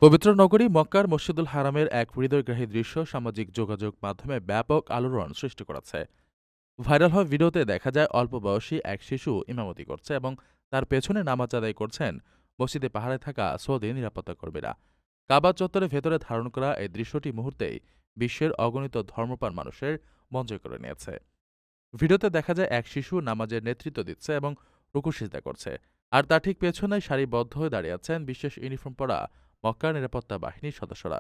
পবিত্র নগরী মক্কার মসজিদুল হারামের এক হৃদয়গ্রাহী দৃশ্য সামাজিক যোগাযোগ মাধ্যমে ব্যাপক আলোড়ন সৃষ্টি করেছে। ভাইরাল হওয়া ভিডিওতে দেখা যায় অল্প বয়সী এক শিশু ইমামতি করছে এবং তার পেছনে নামাজ আদায় করছেন মসজিদে পাহাড়ে থাকা সৌদি নিরাপত্তা কর্মীরা। কাবা চত্বরের ভেতরে ধারণ করা এই দৃশ্যটি মুহূর্তেই বিশ্বের অগণিত ধর্মপ্রাণ মানুষের মন জয় করে নিয়েছে। ভিডিওতে দেখা যায় এক শিশু নামাজের নেতৃত্ব দিচ্ছে এবং রুকু সিজদা করছে, আর তার ঠিক পেছনে সারিবদ্ধ হয়ে দাঁড়িয়ে আছেন বিশেষ ইউনিফর্ম পরা মক্কার নিরাপত্তা বাহিনীর সদস্যরা।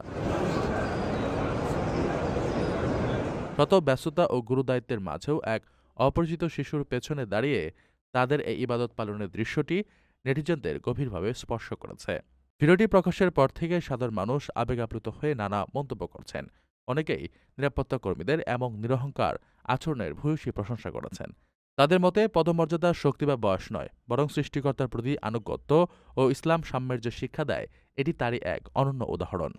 শত ব্যস্ততা ও গুরুদায়িত্বের মাঝেও এক অপরিচিত শিশুর পেছনে দাঁড়িয়ে তাদের এই ইবাদত পালনের দৃশ্যটি নেটিজনদের গভীরভাবে স্পর্শ করেছে। ভিডিওটি প্রকাশের পর থেকে সাধারণ মানুষ আবেগ আপ্লুত হয়ে নানা মন্তব্য করছেন। অনেকেই নিরাপত্তা কর্মীদের এমন নিরহংকার আচরণের ভূয়সী প্রশংসা করেছেন। তাদের মতে পদমর্যাদা, শক্তি বা বয়স নয়, বরং সৃষ্টিকর্তার প্রতি আনুগত্য ও ইসলাম সাম্যের যে শিক্ষা দেয়, এটি তারই এক অনন্য উদাহরণ।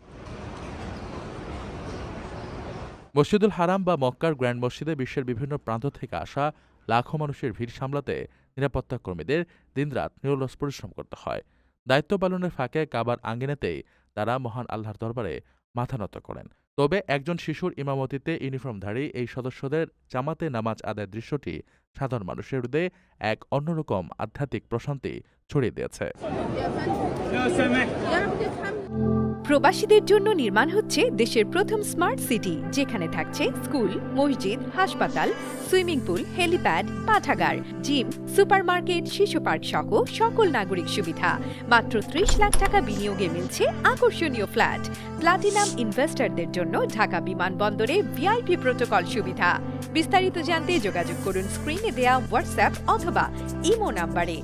মসজিদুল হারাম বা মক্কার গ্র্যান্ড মসজিদে বিশ্বের বিভিন্ন প্রান্ত থেকে আসা লাখো মানুষের ভিড় সামলাতে নিরাপত্তা কর্মীদের দিনরাত নিরলস পরিশ্রম করতে হয়। দায়িত্ব পালনের ফাঁকে কাবার আঙ্গিনাতেই তারা মহান আল্লাহর দরবারে মাথা নত করেন। তবে একজন শিশুর ইমামতিতে ইউনিফর্মধারী এই সদস্যদের জামাতে নামাজ আদায়ের দৃশ্যটি সাধারণ মানুষের হৃদয়ে এক অন্যরকম আধ্যাত্মিক প্রশান্তি ছড়িয়ে দিয়েছে। প্রবাসীদের জন্য নির্মাণ হচ্ছে দেশের প্রথম স্মার্ট সিটি, যেখানে থাকছে স্কুল, মসজিদ, হাসপাতাল, সুইমিং পুল, হেলিপ্যাড, পাঠাগার, জিম, সুপারমার্কেট, শিশু পার্ক সহ সকল নাগরিক সুবিধা। মাত্র ৩০ লাখ টাকা বিনিয়োগে মিলছে আকর্ষণীয় ফ্ল্যাট। প্লাটিনাম ইনভেস্টরদের জন্য ঢাকা বিমানবন্দরে ভিআইপি প্রোটোকল সুবিধা। বিস্তারিত জানতে যোগাযোগ করুন স্ক্রিনে দেয়া হোয়াটসঅ্যাপ অথবা ইমো নাম্বারে।